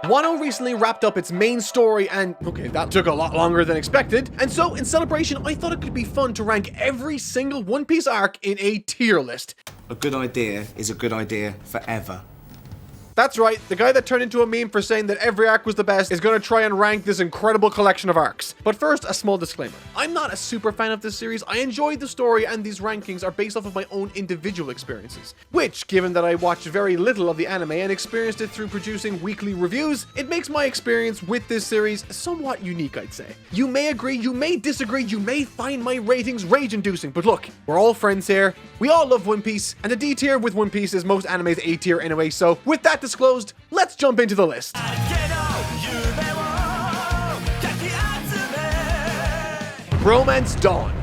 Wano recently wrapped up its main story and, okay, that took a lot longer than expected, and so in celebration I thought it could be fun to rank every single One Piece arc in a tier list. A good idea is a good idea forever. That's right, the guy that turned into a meme for saying that every arc was the best is going to try and rank this incredible collection of arcs. But first, a small disclaimer. I'm not a super fan of this series. I enjoyed the story, and these rankings are based off of my own individual experiences. Which, given that I watched very little of the anime and experienced it through producing weekly reviews, it makes my experience with this series somewhat unique, I'd say. You may agree, you may disagree, you may find my ratings rage-inducing, but look, we're all friends here. We all love One Piece, and the D tier with One Piece is most anime's A tier anyway, so with that disclosed, let's jump into the list. Romance Dawn.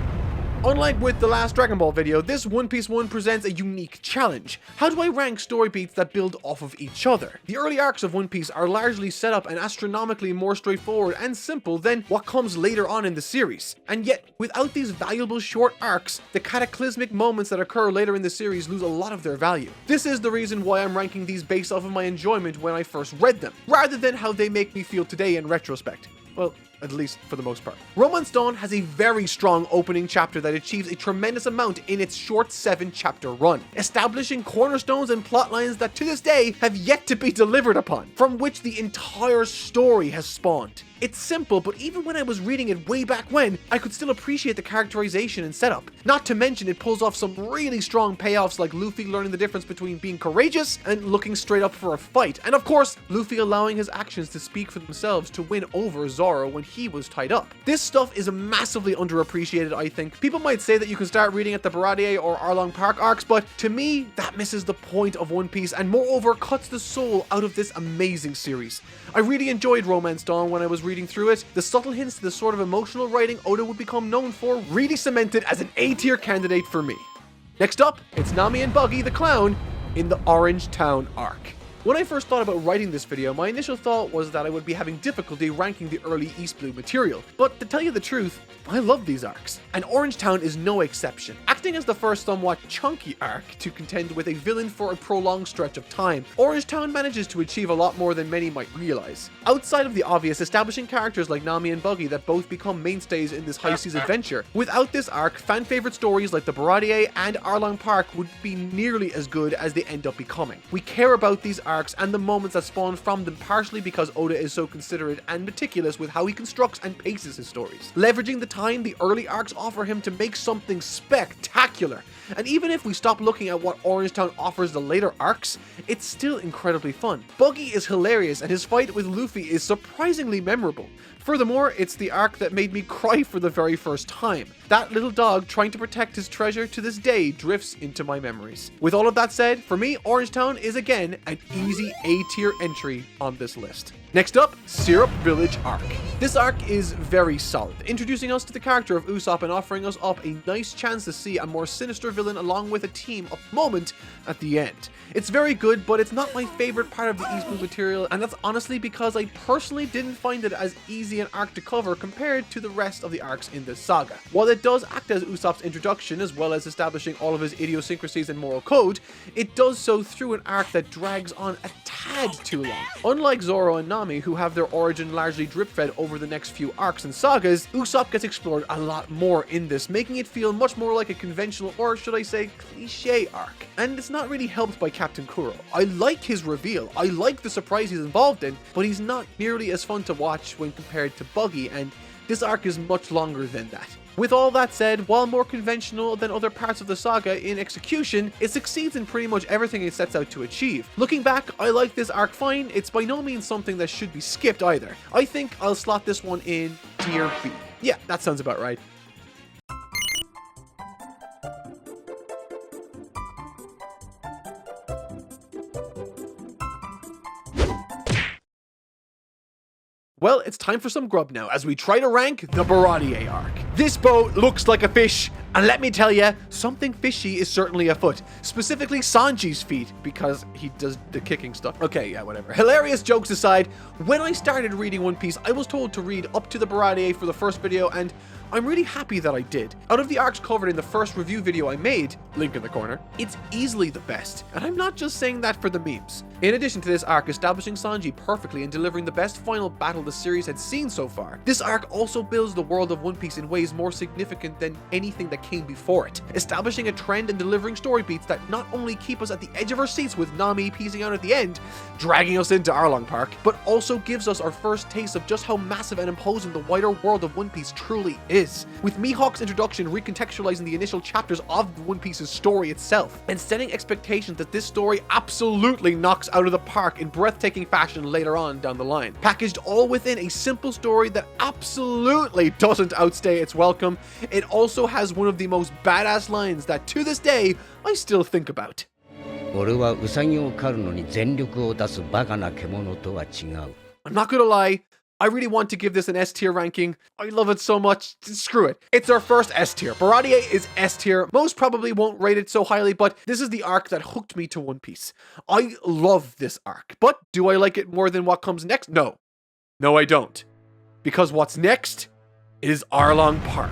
Unlike with the last Dragon Ball video, this One Piece one presents a unique challenge. How do I rank story beats that build off of each other? The early arcs of One Piece are largely set up and astronomically more straightforward and simple than what comes later on in the series. And yet, without these valuable short arcs, the cataclysmic moments that occur later in the series lose a lot of their value. This is the reason why I'm ranking these based off of my enjoyment when I first read them, rather than how they make me feel today in retrospect. Well, at least for the most part. Romance Dawn has a very strong opening chapter that achieves a tremendous amount in its short 7-chapter run, establishing cornerstones and plot lines that to this day have yet to be delivered upon, from which the entire story has spawned. It's simple, but even when I was reading it way back when, I could still appreciate the characterization and setup. Not to mention it pulls off some really strong payoffs like Luffy learning the difference between being courageous and looking straight up for a fight, and of course, Luffy allowing his actions to speak for themselves to win over Zoro when he was tied up. This stuff is massively underappreciated, I think. People might say that you can start reading at the Baratie or Arlong Park arcs, but to me, that misses the point of One Piece and moreover cuts the soul out of this amazing series. I really enjoyed Romance Dawn when I was reading through it. The subtle hints to the sort of emotional writing Oda would become known for really cemented as an A-tier candidate for me. Next up, it's Nami and Buggy the Clown in the Orange Town arc. When I first thought about writing this video, my initial thought was that I would be having difficulty ranking the early East Blue material, but to tell you the truth, I love these arcs, and Orange Town is no exception. Acting as the first somewhat chunky arc to contend with a villain for a prolonged stretch of time, Orange Town manages to achieve a lot more than many might realize. Outside of the obvious, establishing characters like Nami and Buggy that both become mainstays in this high seas adventure, without this arc, fan-favorite stories like the Baratie and Arlong Park would be nearly as good as they end up becoming. We care about these arcs and the moments that spawn from them partially because Oda is so considerate and meticulous with how he constructs and paces his stories, leveraging the time the early arcs offer him to make something spectacular. And even if we stop looking at what Orange Town offers the later arcs, it's still incredibly fun. Buggy is hilarious and his fight with Luffy is surprisingly memorable. Furthermore, it's the arc that made me cry for the very first time. That little dog trying to protect his treasure to this day drifts into my memories. With all of that said, for me, Orange Town is again an easy A-tier entry on this list. Next up, Syrup Village arc. This arc is very solid, introducing us to the character of Usopp and offering us up a nice chance to see a more sinister villain along with a team-up moment at the end. It's very good, but it's not my favorite part of the East Blue material, and that's honestly because I personally didn't find it as easy an arc to cover compared to the rest of the arcs in this saga. While it does act as Usopp's introduction as well as establishing all of his idiosyncrasies and moral code, it does so through an arc that drags on a tad too long. Unlike Zoro and Nami, who have their origin largely drip-fed over the next few arcs and sagas, Usopp gets explored a lot more in this, making it feel much more like a conventional, or should I say, cliche arc. And it's not really helped by Captain Kuro. I like his reveal, I like the surprise he's involved in, but he's not nearly as fun to watch when compared to Buggy, and this arc is much longer than that. With all that said, while more conventional than other parts of the saga in execution, it succeeds in pretty much everything it sets out to achieve. Looking back, I like this arc fine. It's by no means something that should be skipped either. I think I'll slot this one in tier B. Yeah, that sounds about right. Well, it's time for some grub now as we try to rank the Baratie arc. This boat looks like a fish And let me tell you, something fishy is certainly afoot. Specifically Sanji's feet, because he does the kicking stuff. Okay, yeah, whatever. Hilarious jokes aside, when I started reading One Piece, I was told to read up to the Baratie for the first video, and I'm really happy that I did. Out of the arcs covered in the first review video I made, link in the corner, it's easily the best. And I'm not just saying that for the memes. In addition to this arc establishing Sanji perfectly and delivering the best final battle the series had seen so far, this arc also builds the world of One Piece in ways more significant than anything that came before it, establishing a trend and delivering story beats that not only keep us at the edge of our seats with Nami piecing out at the end, dragging us into Arlong Park, but also gives us our first taste of just how massive and imposing the wider world of One Piece truly is, with Mihawk's introduction recontextualizing the initial chapters of One Piece's story itself, and setting expectations that this story absolutely knocks out of the park in breathtaking fashion later on down the line. Packaged all within a simple story that absolutely doesn't outstay its welcome, it also has one of the most badass lines that to this day, I still think about. 俺はウサギを狩るのに全力を出すバカな獣とは違う。 I'm not gonna lie, I really want to give this an S tier ranking. I love it so much. Screw it. It's our first S tier. Baratie is S tier. Most probably won't rate it so highly, but this is the arc that hooked me to One Piece. I love this arc, but do I like it more than what comes next? No. No, I don't. Because what's next is Arlong Park.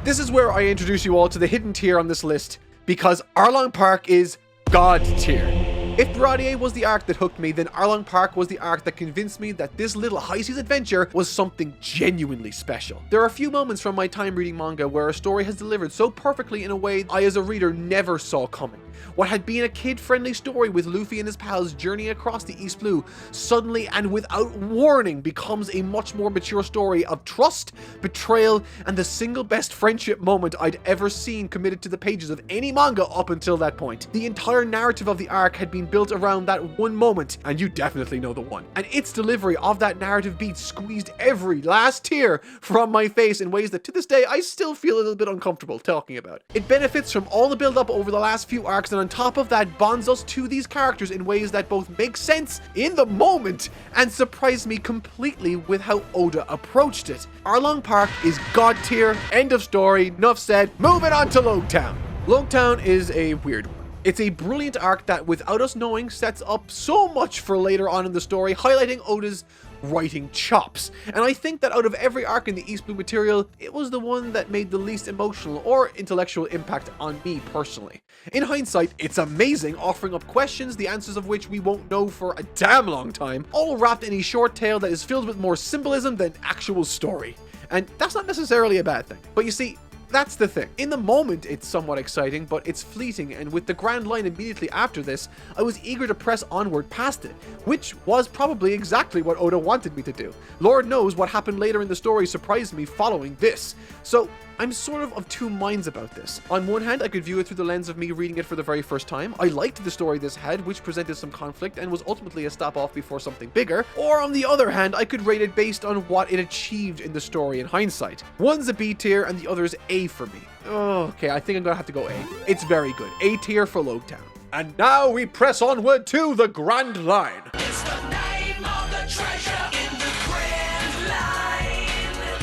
This is where I introduce you all to the hidden tier on this list, because Arlong Park is God tier. If Baratie was the arc that hooked me, then Arlong Park was the arc that convinced me that this little high seas adventure was something genuinely special. There are a few moments from my time reading manga where a story has delivered so perfectly in a way I as a reader never saw coming. What had been a kid-friendly story with Luffy and his pals journeying across the East Blue suddenly and without warning becomes a much more mature story of trust, betrayal, and the single best friendship moment I'd ever seen committed to the pages of any manga up until that point. The entire narrative of the arc had been built around that one moment, and you definitely know the one. And its delivery of that narrative beat squeezed every last tear from my face in ways that to this day I still feel a little bit uncomfortable talking about. It benefits from all the build up over the last few arcs, and on top of that bonds us to these characters in ways that both make sense in the moment and surprise me completely with how Oda approached it. Arlong Park is God tier, end of story, enough said, moving on to Loguetown. Loguetown is a weird one. It's a brilliant arc that, without us knowing, sets up so much for later on in the story, highlighting Oda's writing chops. And I think that out of every arc in the East Blue material, it was the one that made the least emotional or intellectual impact on me personally. In hindsight, it's amazing, offering up questions, the answers of which we won't know for a damn long time, all wrapped in a short tale that is filled with more symbolism than actual story. And that's not necessarily a bad thing. But you see, that's the thing. In the moment, it's somewhat exciting, but it's fleeting, and with the grand line immediately after this, I was eager to press onward past it, which was probably exactly what Oda wanted me to do. Lord knows what happened later in the story surprised me following this. So, I'm sort of two minds about this. On one hand, I could view it through the lens of me reading it for the very first time. I liked the story this had, which presented some conflict and was ultimately a stop off before something bigger. Or on the other hand, I could rate it based on what it achieved in the story in hindsight. One's a B tier and the other is A for me. Okay, I think I'm gonna have to go A. It's very good. A tier for Loguetown. And now we press onward to the Grand Line. It's the name of the treasure in the Grand Line.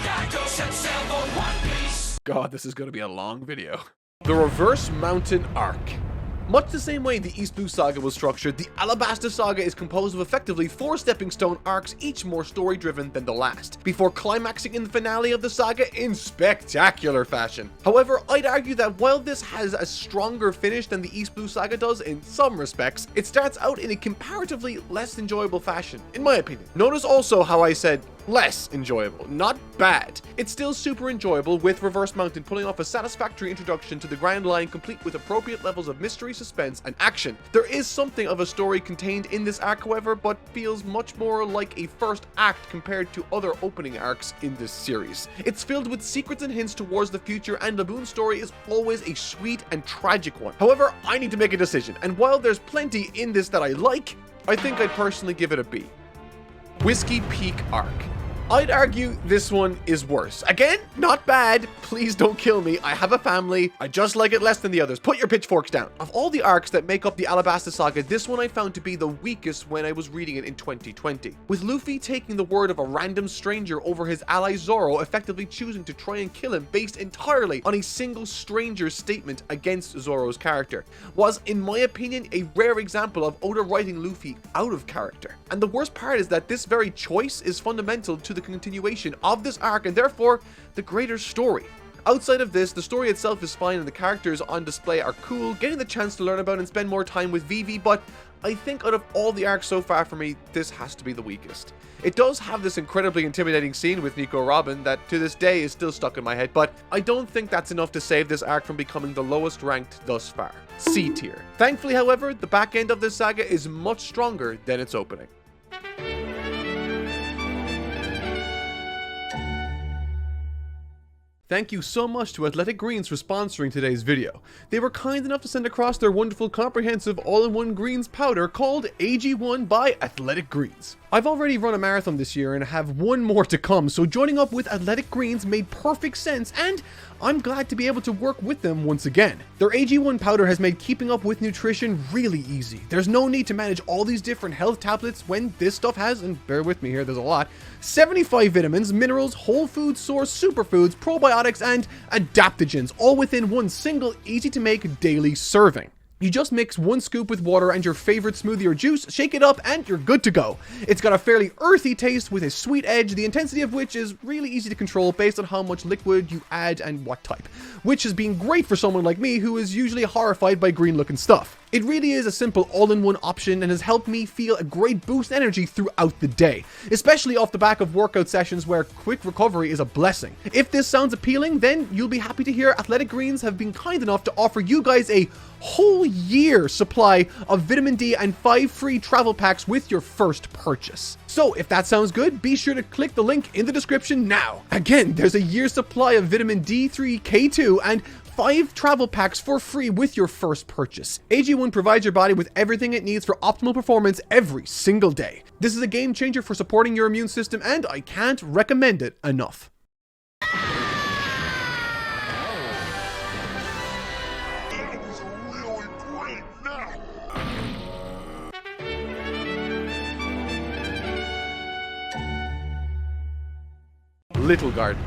Gotta go, set sail for One Piece. God, this is going to be a long video. The Reverse Mountain Arc. Much the same way the East Blue Saga was structured, the Alabasta Saga is composed of effectively 4 stepping stone arcs, each more story-driven than the last, before climaxing in the finale of the saga in spectacular fashion. However, I'd argue that while this has a stronger finish than the East Blue Saga does in some respects, it starts out in a comparatively less enjoyable fashion, in my opinion. Notice also how I said less enjoyable, not bad. It's still super enjoyable, with Reverse Mountain pulling off a satisfactory introduction to the Grand Line, complete with appropriate levels of mystery, suspense, and action. There is something of a story contained in this arc, however, but feels much more like a first act compared to other opening arcs in this series. It's filled with secrets and hints towards the future, and Laboon's story is always a sweet and tragic one. However, I need to make a decision, and while there's plenty in this that I like, I think I'd personally give it a B. Whiskey Peak Arc. I'd argue this one is worse. Again, not bad. Please don't kill me. I have a family. I just like it less than the others. Put your pitchforks down. Of all the arcs that make up the Alabasta saga, this one I found to be the weakest when I was reading it in 2020. With Luffy taking the word of a random stranger over his ally Zoro, effectively choosing to try and kill him based entirely on a single stranger's statement against Zoro's character, was, in my opinion, a rare example of Oda writing Luffy out of character. And the worst part is that this very choice is fundamental to the continuation of this arc and therefore the greater story. Outside of this, the story itself is fine and the characters on display are cool, getting the chance to learn about and spend more time with Vivi, but I think out of all the arcs so far for me, this has to be the weakest. It does have this incredibly intimidating scene with Nico Robin that to this day is still stuck in my head, but I don't think that's enough to save this arc from becoming the lowest ranked thus far. C tier. Thankfully, however, the back end of this saga is much stronger than its opening. Thank you so much to Athletic Greens for sponsoring today's video. They were kind enough to send across their wonderful comprehensive all-in-one greens powder called AG1 by Athletic Greens. I've already run a marathon this year and have one more to come, so joining up with Athletic Greens made perfect sense and I'm glad to be able to work with them once again. Their AG1 powder has made keeping up with nutrition really easy. There's no need to manage all these different health tablets when this stuff has, and bear with me here, there's a lot, 75 vitamins, minerals, whole food source superfoods, probiotics, and adaptogens, all within one single easy to make daily serving. You just mix 1 scoop with water and your favorite smoothie or juice, shake it up, and you're good to go. It's got a fairly earthy taste with a sweet edge, the intensity of which is really easy to control based on how much liquid you add and what type, which has been great for someone like me who is usually horrified by green looking stuff. It really is a simple all-in-one option and has helped me feel a great boost in energy throughout the day, especially off the back of workout sessions where quick recovery is a blessing. If this sounds appealing, then you'll be happy to hear Athletic Greens have been kind enough to offer you guys a whole year supply of vitamin D and 5 free travel packs with your first purchase. So if that sounds good, be sure to click the link in the description now. Again, there's a year's supply of vitamin D3, K2, and 5 travel packs for free with your first purchase. AG1 provides your body with everything it needs for optimal performance every single day. This is a game changer for supporting your immune system and I can't recommend it enough. Little Garden.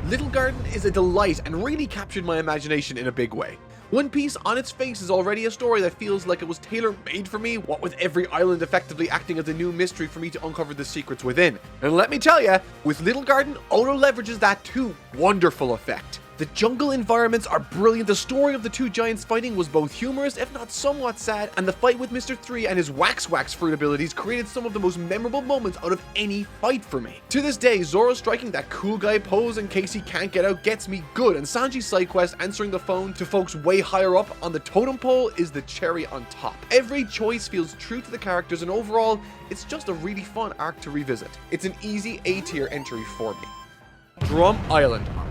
Little Garden is a delight and really captured my imagination in a big way. One Piece on its face is already a story that feels like it was tailor-made for me, what with every island effectively acting as a new mystery for me to uncover the secrets within. And let me tell ya, with Little Garden, Oda leverages that to wonderful effect. The jungle environments are brilliant, the story of the two giants fighting was both humorous if not somewhat sad, and the fight with Mr. 3 and his wax fruit abilities created some of the most memorable moments out of any fight for me. To this day, Zoro striking that cool guy pose in case he can't get out gets me good, and Sanji's side quest answering the phone to folks way higher up on the totem pole is the cherry on top. Every choice feels true to the characters and overall, it's just a really fun arc to revisit. It's an easy A tier entry for me. Drum Island arc.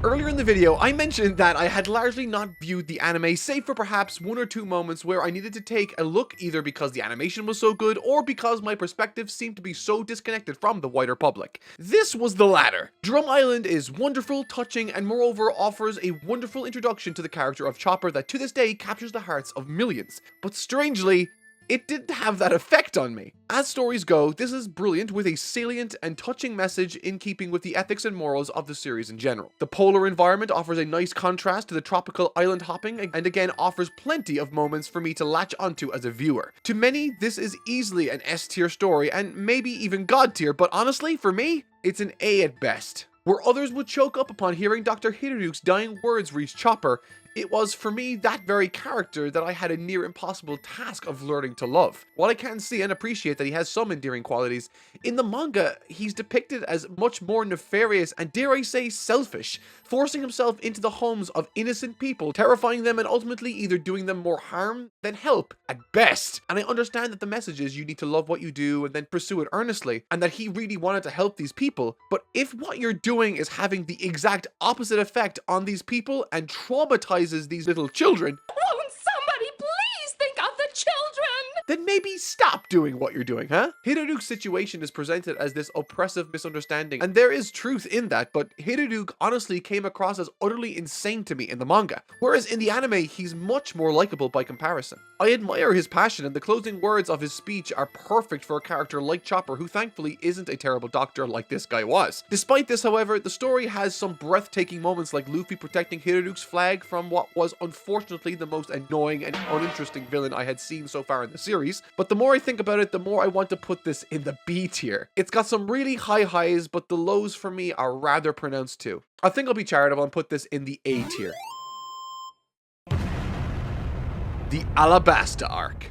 Earlier in the video, I mentioned that I had largely not viewed the anime, save for perhaps 1 or 2 moments where I needed to take a look either because the animation was so good or because my perspective seemed to be so disconnected from the wider public. This was the latter. Drum Island is wonderful, touching, and moreover offers a wonderful introduction to the character of Chopper that to this day captures the hearts of millions. But strangely, it didn't have that effect on me. As stories go, this is brilliant with a salient and touching message in keeping with the ethics and morals of the series in general. The polar environment offers a nice contrast to the tropical island hopping and again offers plenty of moments for me to latch onto as a viewer. To many, this is easily an S tier story and maybe even God tier, but honestly, for me, it's an A at best. Where others would choke up upon hearing Dr. Hiruru's dying words reach Chopper, it was, for me, that very character that I had a near impossible task of learning to love. While I can see and appreciate that he has some endearing qualities, in the manga, he's depicted as much more nefarious and, dare I say, selfish, forcing himself into the homes of innocent people, terrifying them and ultimately either doing them more harm than help, at best. And I understand that the message is you need to love what you do and then pursue it earnestly, and that he really wanted to help these people, but if what you're doing is having the exact opposite effect on these people and traumatizing these little children. Won't somebody please think of the children? then maybe stop doing what you're doing, huh? Hiruru's situation is presented as this oppressive misunderstanding, and there is truth in that, but Hiruru honestly came across as utterly insane to me in the manga, whereas in the anime, he's much more likable by comparison. I admire his passion, and the closing words of his speech are perfect for a character like Chopper, who thankfully isn't a terrible doctor like this guy was. Despite this, however, the story has some breathtaking moments like Luffy protecting Hiruru's flag from what was unfortunately the most annoying and uninteresting villain I had seen so far in the series, but the more I think about it, the more I want to put this in the B tier. It's got some really high highs, but the lows for me are rather pronounced too. I think I'll be charitable and put this in the A tier. The Alabasta arc.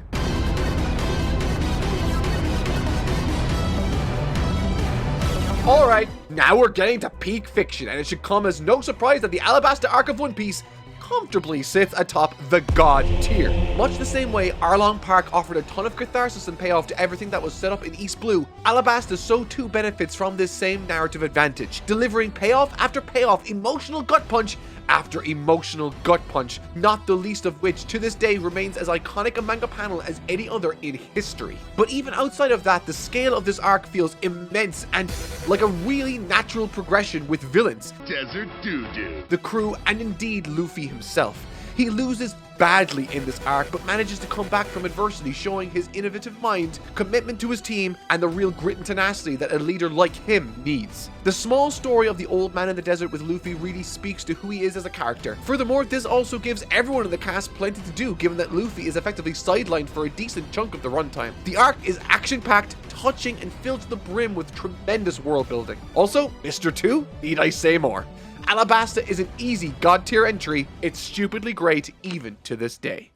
Alright, now we're getting to peak fiction, and it should come as no surprise that the Alabasta arc of One Piece comfortably sits atop the god tier. Much the same way Arlong Park offered a ton of catharsis and payoff to everything that was set up in East Blue, Alabasta so too benefits from this same narrative advantage, delivering payoff after payoff, emotional gut punch after emotional gut punch, not the least of which to this day remains as iconic a manga panel as any other in history. But even outside of that, the scale of this arc feels immense and like a really natural progression with villains, Desert Doo-Doo, the crew, and indeed Luffy himself. He loses badly in this arc, but manages to come back from adversity, showing his innovative mind, commitment to his team, and the real grit and tenacity that a leader like him needs. The small story of the old man in the desert with Luffy really speaks to who he is as a character. Furthermore, this also gives everyone in the cast plenty to do, given that Luffy is effectively sidelined for a decent chunk of the runtime. The arc is action-packed, touching, and filled to the brim with tremendous world building. Also, Mr. 2, need I say more? Alabasta is an easy god tier entry. It's stupidly great even to this day.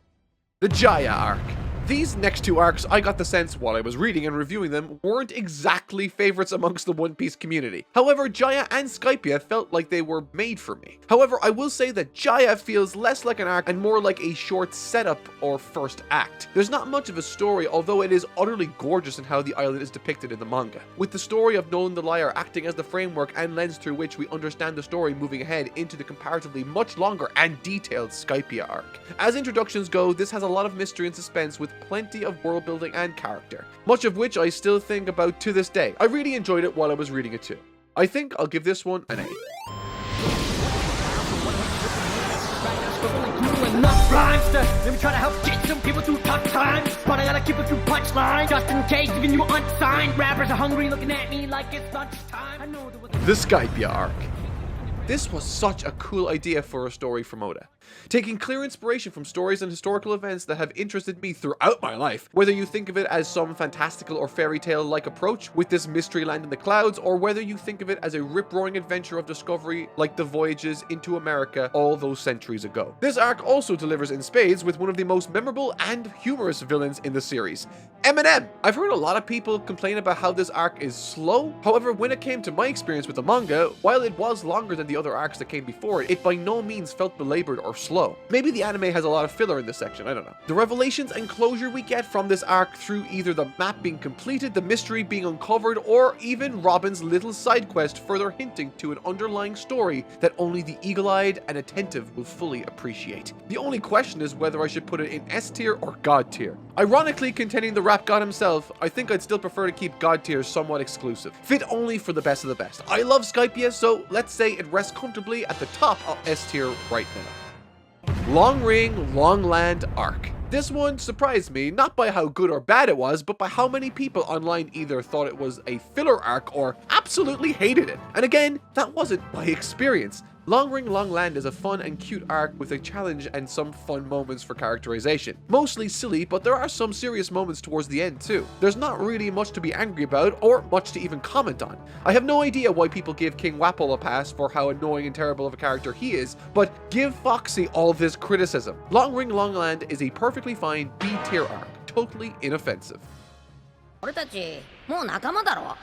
The Jaya arc. These next two arcs, I got the sense while I was reading and reviewing them, weren't exactly favorites amongst the One Piece community. However, Jaya and Skypiea felt like they were made for me. However, I will say that Jaya feels less like an arc and more like a short setup or first act. There's not much of a story, although it is utterly gorgeous in how the island is depicted in the manga, with the story of Nolan the Liar acting as the framework and lens through which we understand the story moving ahead into the comparatively much longer and detailed Skypiea arc. As introductions go, this has a lot of mystery and suspense with plenty of world building and character, much of which I still think about to this day. I really enjoyed it while I was reading it too. I think I'll give this one an A. Enough rhymes to let me try to help get some people through tough times, but I gotta keep a few punchlines just in case even you unsigned rappers are hungry looking at me like it's lunchtime. I know the Skypiea arc. This was such a cool idea for a story from Oda. Taking clear inspiration from stories and historical events that have interested me throughout my life, whether you think of it as some fantastical or fairy tale-like approach with this mystery land in the clouds, or whether you think of it as a rip-roaring adventure of discovery like the voyages into America all those centuries ago. This arc also delivers in spades with one of the most memorable and humorous villains in the series, Eminem. I've heard a lot of people complain about how this arc is slow. However, when it came to my experience with the manga, while it was longer than the other arcs that came before it, it by no means felt belabored or slow. Maybe the anime has a lot of filler in this section, I don't know. The revelations and closure we get from this arc through either the map being completed, the mystery being uncovered, or even Robin's little side quest further hinting to an underlying story that only the eagle-eyed and attentive will fully appreciate. The only question is whether I should put it in S tier or God tier. Ironically, containing the rap god himself, I think I'd still prefer to keep God tier somewhat exclusive, fit only for the best of the best. I love Skypiea, so let's say it rests comfortably at the top of S tier right now. Long Ring, Long Land arc. This one surprised me, not by how good or bad it was, but by how many people online either thought it was a filler arc or absolutely hated it. And again, that wasn't my experience. Long Ring Long Land is a fun and cute arc with a challenge and some fun moments for characterization. Mostly silly, but there are some serious moments towards the end too. There's not really much to be angry about or much to even comment on. I have no idea why people give King Wapol a pass for how annoying and terrible of a character he is, but give Foxy all this criticism. Long Ring Long Land is a perfectly fine B tier arc, totally inoffensive. 俺たちもう仲間だろ。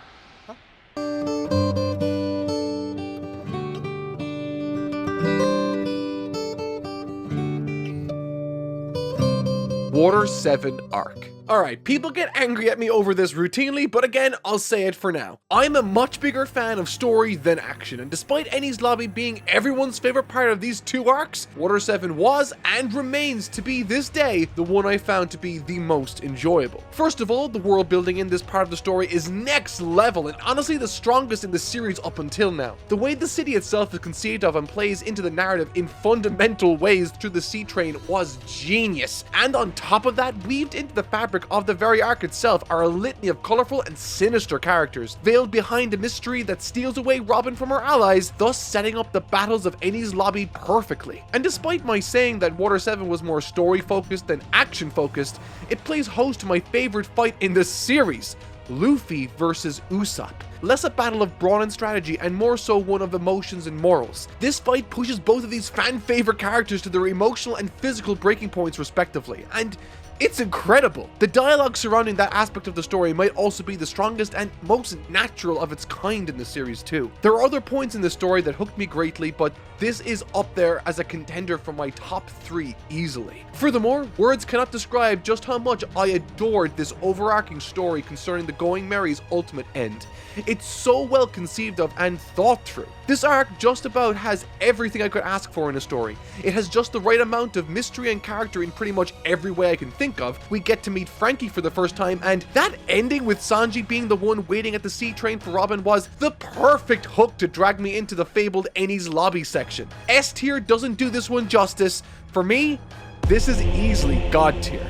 Water 7 arc. Alright, people get angry at me over this routinely, but again, I'll say it for now. I'm a much bigger fan of story than action, and despite Enies Lobby being everyone's favorite part of these two arcs, Water 7 was and remains to be this day the one I found to be the most enjoyable. First of all, the world building in this part of the story is next level and honestly the strongest in the series up until now. The way the city itself is conceived of and plays into the narrative in fundamental ways through the sea train was genius, and on top of that, weaved into the fabric of the very arc itself are a litany of colorful and sinister characters, veiled behind a mystery that steals away Robin from her allies, thus setting up the battles of Enies Lobby perfectly. And despite my saying that Water 7 was more story focused than action focused, it plays host to my favorite fight in the series, Luffy versus Usopp. Less a battle of brawn and strategy and more so one of emotions and morals. This fight pushes both of these fan favorite characters to their emotional and physical breaking points respectively, and it's incredible. The dialogue surrounding that aspect of the story might also be the strongest and most natural of its kind in the series too. There are other points in the story that hooked me greatly, but this is up there as a contender for my top 3 easily. Furthermore, words cannot describe just how much I adored this overarching story concerning the Going Merry's ultimate end. It's so well conceived of and thought through. This arc just about has everything I could ask for in a story. It has just the right amount of mystery and character in pretty much every way I can think of. We get to meet Frankie for the first time, and that ending with Sanji being the one waiting at the sea train for Robin was the perfect hook to drag me into the fabled Enies Lobby section. S tier doesn't do this one justice. For me, this is easily God tier.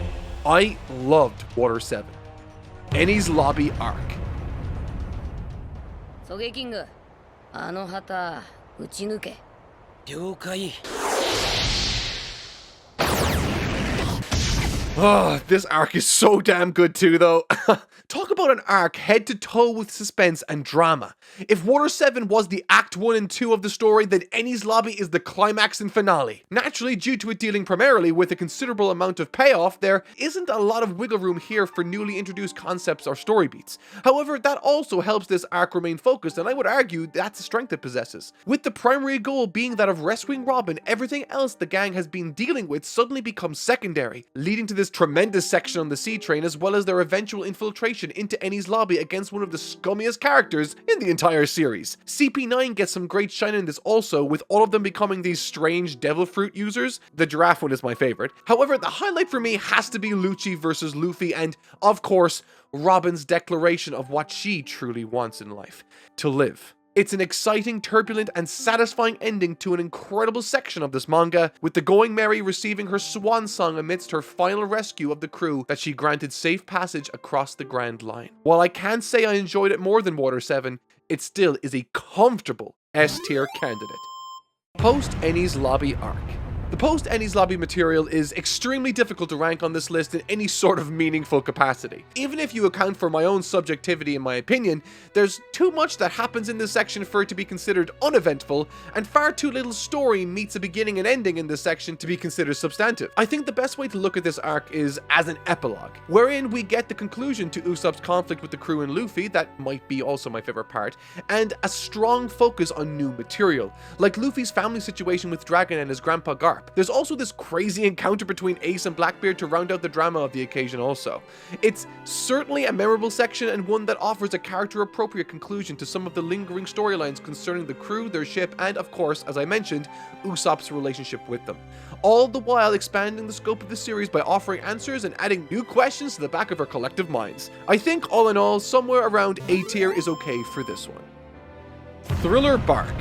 I loved Water 7. Enies Lobby arc. ソゲキング、あの旗撃ち抜け。了解。 This arc is so damn good too, though. Talk about an arc head to toe with suspense and drama. If Water 7 was the Act 1 and 2 of the story, then Enies Lobby is the climax and finale. Naturally, due to it dealing primarily with a considerable amount of payoff, there isn't a lot of wiggle room here for newly introduced concepts or story beats. However, that also helps this arc remain focused, and I would argue that's a strength it possesses. With the primary goal being that of rescuing Robin, everything else the gang has been dealing with suddenly becomes secondary, leading to this tremendous section on the sea train as well as their eventual infiltration into Enies Lobby against one of the scummiest characters in the entire series. CP9 gets some great shine in this also, with all of them becoming these strange devil fruit users. The giraffe one is my favorite. However, the highlight for me has to be Lucci versus Luffy and, of course, Robin's declaration of what she truly wants in life: to live. It's an exciting, turbulent, and satisfying ending to an incredible section of this manga, with the Going Merry receiving her swan song amidst her final rescue of the crew that she granted safe passage across the Grand Line. While I can't say I enjoyed it more than Water 7, it still is a comfortable S-tier candidate. Post-Enies Lobby arc. The Post-Enies Lobby material is extremely difficult to rank on this list in any sort of meaningful capacity. Even if you account for my own subjectivity in my opinion, there's too much that happens in this section for it to be considered uneventful, and far too little story meets a beginning and ending in this section to be considered substantive. I think the best way to look at this arc is as an epilogue, wherein we get the conclusion to Usopp's conflict with the crew and Luffy, that might be also my favorite part, and a strong focus on new material, like Luffy's family situation with Dragon and his grandpa Garp. There's also this crazy encounter between Ace and Blackbeard to round out the drama of the occasion also. It's certainly a memorable section and one that offers a character-appropriate conclusion to some of the lingering storylines concerning the crew, their ship, and of course, as I mentioned, Usopp's relationship with them. All the while expanding the scope of the series by offering answers and adding new questions to the back of our collective minds. I think, all in all, somewhere around A tier is okay for this one. Thriller Bark.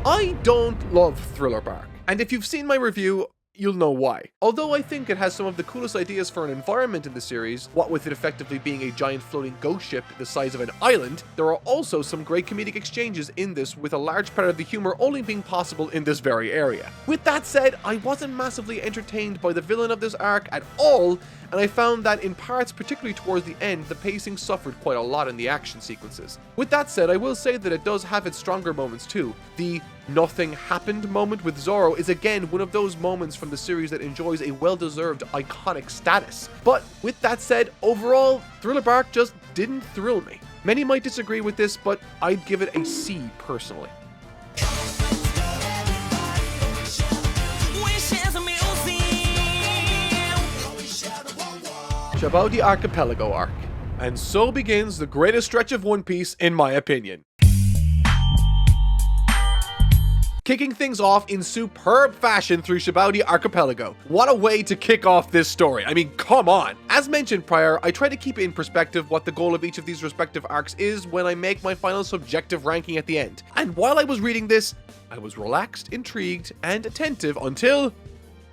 I don't love Thriller Bark, and if you've seen my review, you'll know why. Although I think it has some of the coolest ideas for an environment in the series, what with it effectively being a giant floating ghost ship the size of an island, there are also some great comedic exchanges in this, with a large part of the humor only being possible in this very area. With that said, I wasn't massively entertained by the villain of this arc at all, and I found that in parts, particularly towards the end, the pacing suffered quite a lot in the action sequences. With that said, I will say that it does have its stronger moments too. The nothing happened moment with Zoro is again one of those moments from the series that enjoys a well-deserved iconic status. But with that said, overall, Thriller Bark just didn't thrill me. Many might disagree with this, but I'd give it a C personally. Sabaody Archipelago arc. And so begins the greatest stretch of One Piece in my opinion. Kicking things off in superb fashion through Sabaody Archipelago. What a way to kick off this story. I mean, come on. As mentioned prior, I try to keep in perspective what the goal of each of these respective arcs is when I make my final subjective ranking at the end. And while I was reading this, I was relaxed, intrigued, and attentive until...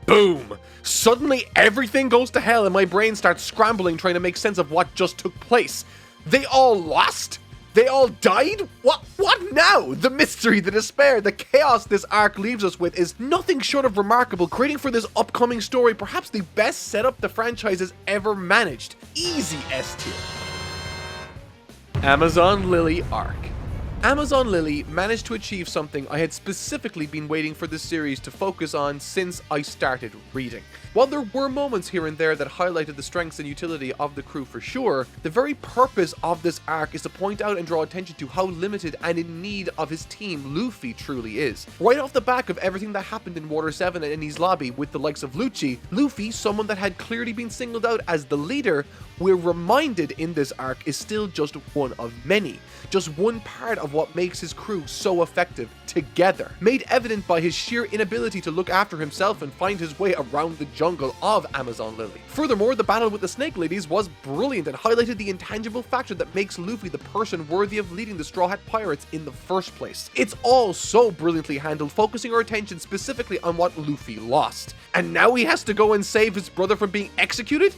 boom! Suddenly everything goes to hell and my brain starts scrambling trying to make sense of what just took place. They all lost? They all died? What now? The mystery, the despair, the chaos this arc leaves us with is nothing short of remarkable, creating for this upcoming story perhaps the best setup the franchise has ever managed. Easy S tier. Amazon Lily arc. Amazon Lily managed to achieve something I had specifically been waiting for this series to focus on since I started reading. While there were moments here and there that highlighted the strengths and utility of the crew for sure, the very purpose of this arc is to point out and draw attention to how limited and in need of his team Luffy truly is. Right off the back of everything that happened in Water 7 and Enies Lobby with the likes of Lucci, Luffy, someone that had clearly been singled out as the leader, we're reminded in this arc is still just one of many. Just one part of what makes his crew so effective together, made evident by his sheer inability to look after himself and find his way around the jungle of Amazon Lily. Furthermore, the battle with the Snake Ladies was brilliant and highlighted the intangible factor that makes Luffy the person worthy of leading the Straw Hat Pirates in the first place. It's all so brilliantly handled, focusing our attention specifically on what Luffy lost. And now he has to go and save his brother from being executed?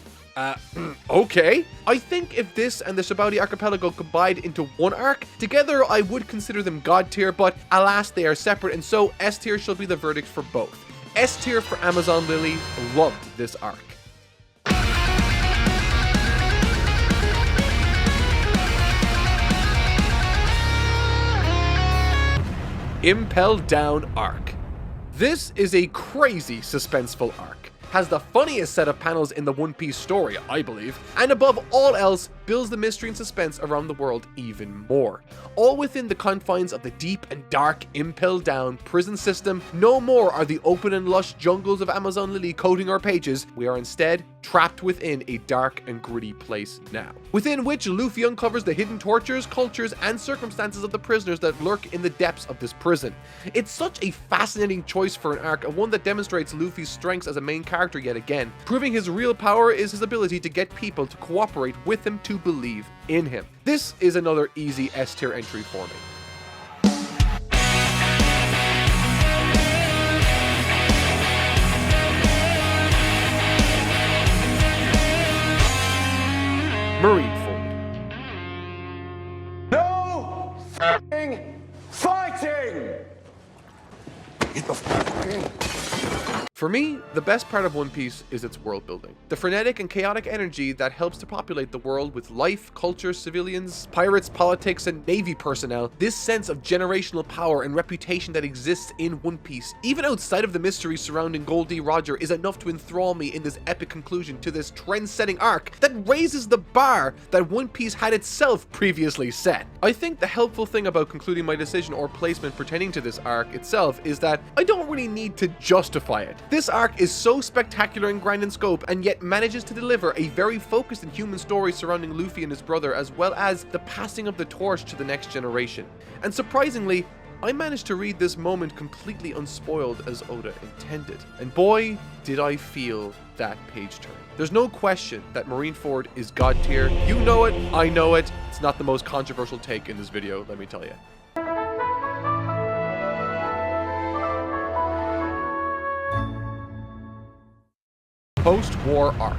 Okay. I think if this and the Sabaody Archipelago combined into one arc, together I would consider them God tier, but alas they are separate, and so S tier shall be the verdict for both. S tier for Amazon Lily. Loved this arc. Impel Down arc. This is a crazy suspenseful arc. Has the funniest set of panels in the One Piece story, I believe, and above all else, builds the mystery and suspense around the world even more. All within the confines of the deep and dark Impel Down prison system. No more are the open and lush jungles of Amazon Lily coating our pages. We are instead trapped within a dark and gritty place now, within which Luffy uncovers the hidden tortures, cultures, and circumstances of the prisoners that lurk in the depths of this prison. It's such a fascinating choice for an arc, and one that demonstrates Luffy's strengths as a main character yet again. Proving his real power is his ability to get people to cooperate with him, to believe in him. This is another easy S tier entry for me. Marineford. No f***ing fighting! Get the f***ing... For me, the best part of One Piece is its world building. The frenetic and chaotic energy that helps to populate the world with life, culture, civilians, pirates, politics, and navy personnel. This sense of generational power and reputation that exists in One Piece, even outside of the mystery surrounding Gold D. Roger, is enough to enthrall me in this epic conclusion to this trend-setting arc that raises the bar that One Piece had itself previously set. I think the helpful thing about concluding my decision or placement pertaining to this arc itself is that I don't really need to justify it. This arc is so spectacular and grand in scope, and yet manages to deliver a very focused and human story surrounding Luffy and his brother, as well as the passing of the torch to the next generation. And surprisingly, I managed to read this moment completely unspoiled as Oda intended. And boy, did I feel that page turn. There's no question that Marineford is God tier. You know it, I know it. It's not the most controversial take in this video, let me tell you. Post-war arc.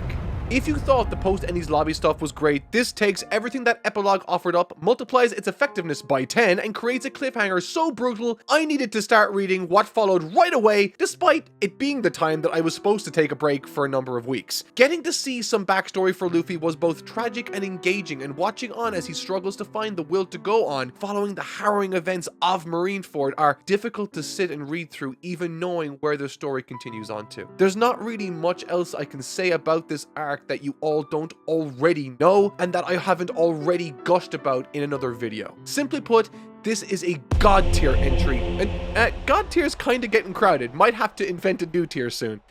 If you thought the Post-Enies Lobby stuff was great, this takes everything that epilogue offered up, multiplies its effectiveness by 10, and creates a cliffhanger so brutal I needed to start reading what followed right away, despite it being the time that I was supposed to take a break for a number of weeks. Getting to see some backstory for Luffy was both tragic and engaging, and watching on as he struggles to find the will to go on following the harrowing events of Marineford are difficult to sit and read through, even knowing where the story continues on to. There's not really much else I can say about this arc that you all don't already know, and that I haven't already gushed about in another video. Simply put, this is a God tier entry, and God tier is kinda getting crowded. Might have to invent a new tier soon.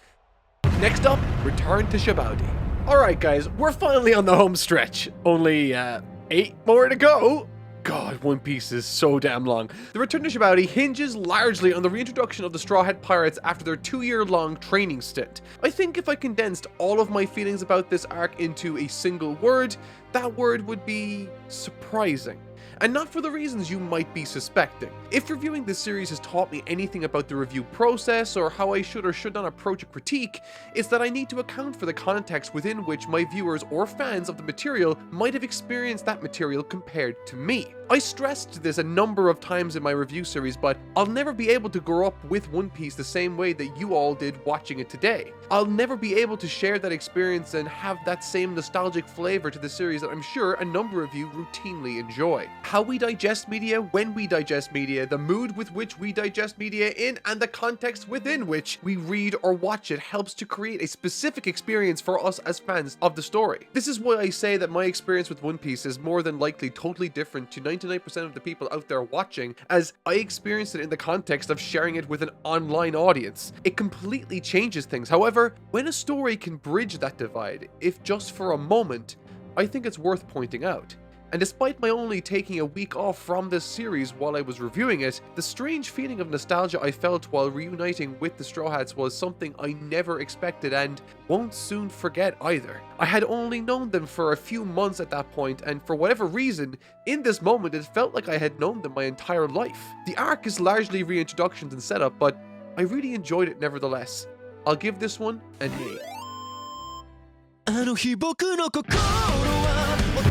Next up, return to Sabaody. Alright guys, we're finally on the home stretch. Only 8 more to go. God, One Piece is so damn long. The return to Sabaody hinges largely on the reintroduction of the Straw Hat Pirates after their 2-year-long training stint. I think if I condensed all of my feelings about this arc into a single word, that word would be surprising. And not for the reasons you might be suspecting. If reviewing this series has taught me anything about the review process or how I should or should not approach a critique, it's that I need to account for the context within which my viewers or fans of the material might have experienced that material compared to me. I stressed this a number of times in my review series, but I'll never be able to grow up with One Piece the same way that you all did watching it today. I'll never be able to share that experience and have that same nostalgic flavor to the series that I'm sure a number of you routinely enjoy. How we digest media, when we digest media, the mood with which we digest media in, and the context within which we read or watch it helps to create a specific experience for us as fans of the story. This is why I say that my experience with One Piece is more than likely totally different to 99% of the people out there watching, as I experienced it in the context of sharing it with an online audience. It completely changes things. However, when a story can bridge that divide, if just for a moment, I think it's worth pointing out. And despite my only taking a week off from this series while I was reviewing it, the strange feeling of nostalgia I felt while reuniting with the Straw Hats was something I never expected and won't soon forget either. I had only known them for a few months at that point, and for whatever reason, in this moment it felt like I had known them my entire life. The arc is largely reintroductions and setup, but I really enjoyed it nevertheless. I'll give this one an A.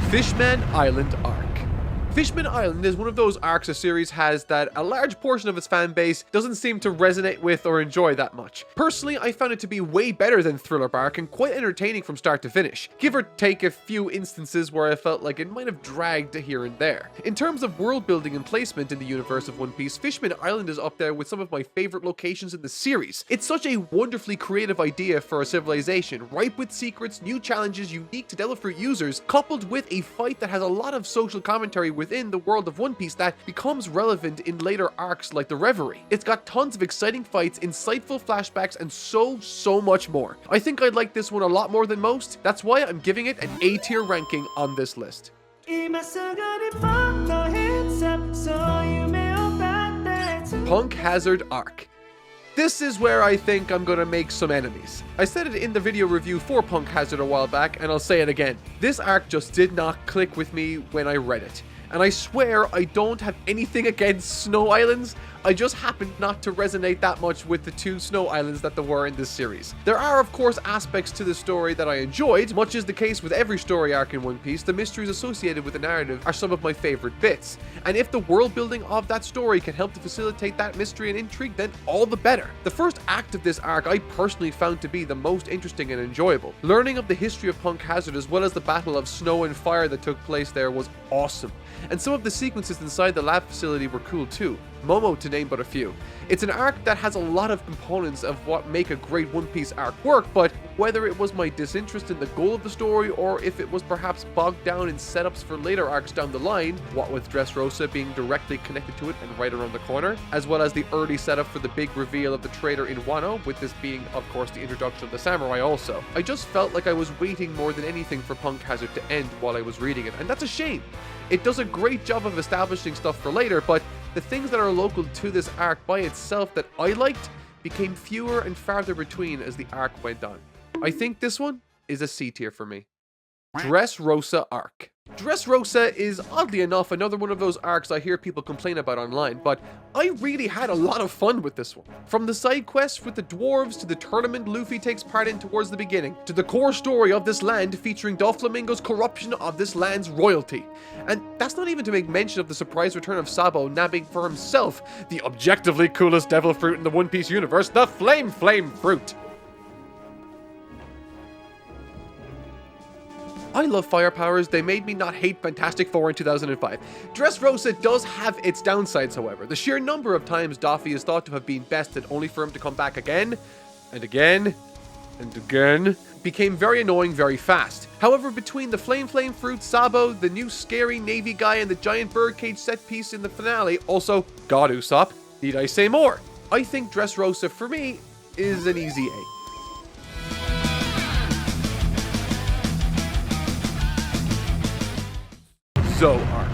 Fishman Island Arc. Fishman Island is one of those arcs a series has that a large portion of its fan base doesn't seem to resonate with or enjoy that much. Personally, I found it to be way better than Thriller Bark and quite entertaining from start to finish, give or take a few instances where I felt like it might have dragged here and there. In terms of world building and placement in the universe of One Piece, Fishman Island is up there with some of my favorite locations in the series. It's such a wonderfully creative idea for a civilization, ripe with secrets, new challenges unique to Devil Fruit users, coupled with a fight that has a lot of social commentary within the world of One Piece that becomes relevant in later arcs like the Reverie. It's got tons of exciting fights, insightful flashbacks, and so much more. I think I like this one a lot more than most. That's why I'm giving it an A tier ranking on this list. Punk Hazard Arc. This is where I think I'm gonna make some enemies. I said it in the video review for Punk Hazard a while back, and I'll say it again. This arc just did not click with me when I read it. And I swear I don't have anything against snow islands, I just happened not to resonate that much with the 2 snow islands that there were in this series. There are of course aspects to the story that I enjoyed, much as the case with every story arc in One Piece. The mysteries associated with the narrative are some of my favorite bits. And if the world building of that story can help to facilitate that mystery and intrigue, then all the better. The first act of this arc I personally found to be the most interesting and enjoyable. Learning of the history of Punk Hazard as well as the battle of snow and fire that took place there was awesome. And some of the sequences inside the lab facility were cool too. Momo to name but a few. It's an arc that has a lot of components of what make a great One Piece arc work, but whether it was my disinterest in the goal of the story or if it was perhaps bogged down in setups for later arcs down the line, what with Dressrosa being directly connected to it and right around the corner, as well as the early setup for the big reveal of the traitor in Wano, with this being of course the introduction of the samurai also. I just felt like I was waiting more than anything for Punk Hazard to end while I was reading it, and that's a shame. It does a great job of establishing stuff for later, but the things that are local to this arc by itself that I liked became fewer and farther between as the arc went on. I think this one is a C tier for me. Dressrosa Arc. Dressrosa is oddly enough another one of those arcs I hear people complain about online, but I really had a lot of fun with this one. From the side quests with the dwarves to the tournament Luffy takes part in towards the beginning, to the core story of this land featuring Doflamingo's corruption of this land's royalty. And that's not even to make mention of the surprise return of Sabo nabbing for himself the objectively coolest devil fruit in the One Piece universe, the Flame Fruit. I love fire powers, they made me not hate Fantastic Four in 2005. Dressrosa does have its downsides, however. The sheer number of times Doffy is thought to have been bested only for him to come back again, and again, and again, became very annoying very fast. However, between the Flame Fruit, Sabo, the new scary Navy guy, and the giant birdcage set piece in the finale, also, God Usopp, need I say more? I think Dressrosa, for me, is an easy A. Zoe arc.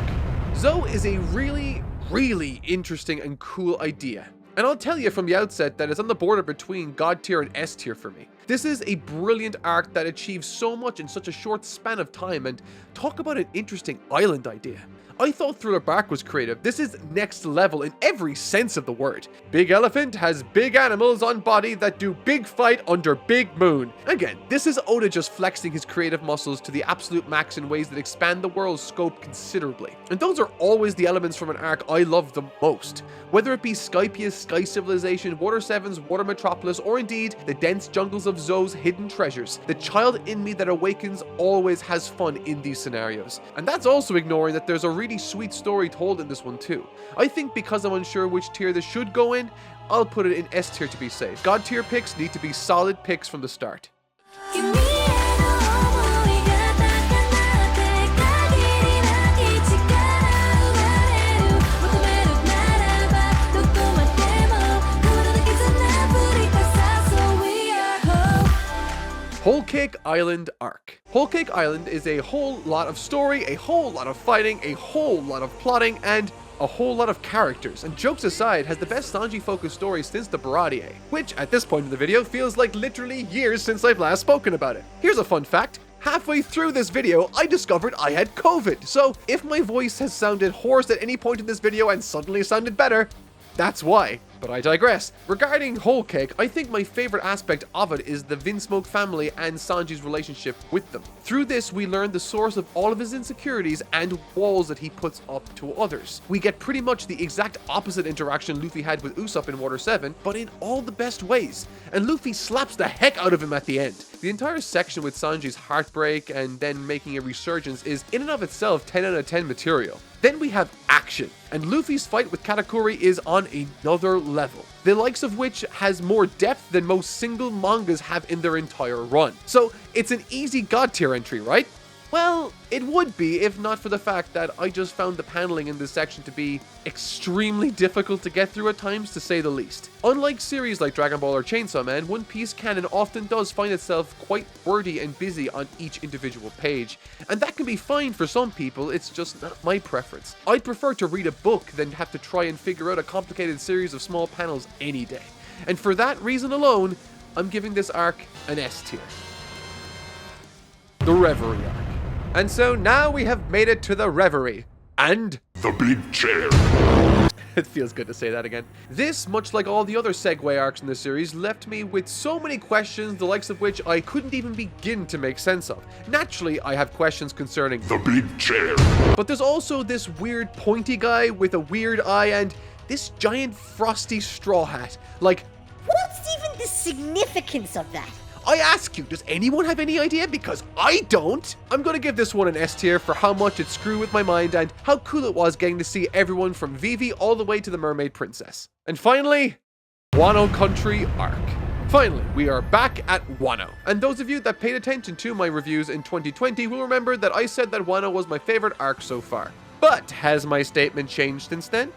Zoe is a really interesting and cool idea. And I'll tell you from the outset that it's on the border between God tier and S tier for me. This is a brilliant arc that achieves so much in such a short span of time, and talk about an interesting island idea. I thought Thriller Bark was creative. This is next level in every sense of the word. Big Elephant has big animals on body that do big fight under big moon. Again, this is Oda just flexing his creative muscles to the absolute max in ways that expand the world's scope considerably. And those are always the elements from an arc I love the most. Whether it be Skypiea's Sky Civilization, Water 7's Water Metropolis, or indeed the dense jungles of Zoe's hidden treasures, the child in me that awakens always has fun in these scenarios. And that's also ignoring that there's a really sweet story told in this one too. I think because I'm unsure which tier this should go in, I'll put it in S tier to be safe. God tier picks need to be solid picks from the start. Whole Cake Island arc. Whole Cake Island is a whole lot of story, a whole lot of fighting, a whole lot of plotting, and a whole lot of characters. And jokes aside, has the best Sanji-focused story since the Baratie, which at this point in the video feels like literally years since I've last spoken about it. Here's a fun fact. Halfway through this video, I discovered I had COVID. So if my voice has sounded hoarse at any point in this video and suddenly sounded better, that's why. But I digress. Regarding Whole Cake, I think my favorite aspect of it is the Vinsmoke family and Sanji's relationship with them. Through this, we learn the source of all of his insecurities and walls that he puts up to others. We get pretty much the exact opposite interaction Luffy had with Usopp in Water 7, but in all the best ways. And Luffy slaps the heck out of him at the end. The entire section with Sanji's heartbreak and then making a resurgence is in and of itself 10 out of 10 material. Then we have action, and Luffy's fight with Katakuri is on another level, the likes of which has more depth than most single mangas have in their entire run. So it's an easy God tier entry, right? Well, it would be if not for the fact that I just found the paneling in this section to be extremely difficult to get through at times, to say the least. Unlike series like Dragon Ball or Chainsaw Man, One Piece canon often does find itself quite wordy and busy on each individual page, and that can be fine for some people, it's just not my preference. I'd prefer to read a book than have to try and figure out a complicated series of small panels any day. And for that reason alone, I'm giving this arc an S tier. The Reverie arc. And so now we have made it to the Reverie. And The big chair. it feels good to say that again. This, much like all the other segue arcs in the series, left me with so many questions, the likes of which I couldn't even begin to make sense of. Naturally, I have questions concerning The big chair. but there's also this weird pointy guy with a weird eye and this giant frosty straw hat. Like, What's even the significance of that? I ask you, does anyone have any idea? Because I don't. I'm gonna give this one an S tier for how much it screwed with my mind and how cool it was getting to see everyone from Vivi all the way to the Mermaid Princess. And finally, Wano Country arc. Finally, we are back at Wano. And those of you that paid attention to my reviews in 2020 will remember that I said that Wano was my favorite arc so far. But has my statement changed since then?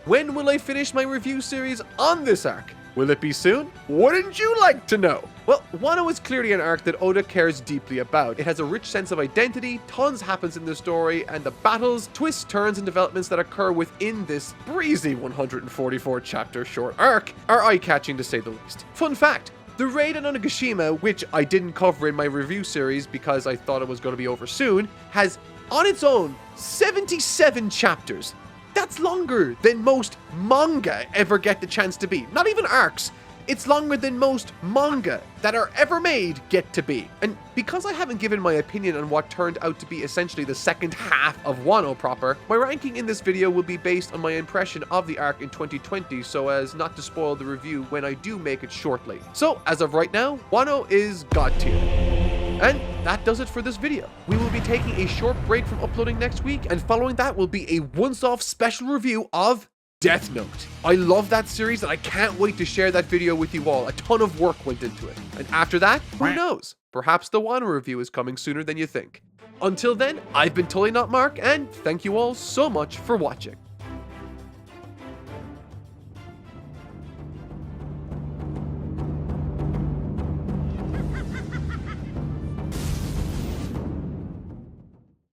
When will I finish my review series on this arc? Will it be soon? Wouldn't you like to know? Well, Wano is clearly an arc that Oda cares deeply about. It has a rich sense of identity, tons happens in the story, and the battles, twists, turns, and developments that occur within this breezy 144 chapter short arc are eye-catching to say the least. Fun fact, the raid on Onigashima, which I didn't cover in my review series because I thought it was going to be over soon, has on its own 77 chapters. That's longer than most manga ever get the chance to be. Not even arcs. It's longer than most manga that are ever made get to be. And because I haven't given my opinion on what turned out to be essentially the second half of Wano proper, my ranking in this video will be based on my impression of the arc in 2020 so as not to spoil the review when I do make it shortly. So as of right now, Wano is God tier. And that does it for this video. We will be taking a short break from uploading next week, and following that will be a once-off special review of Death Note. I love that series and I can't wait to share that video with you all. A ton of work went into it. And after that, who knows? Perhaps the Wano review is coming sooner than you think. Until then, I've been Totally Not Mark, and thank you all so much for watching.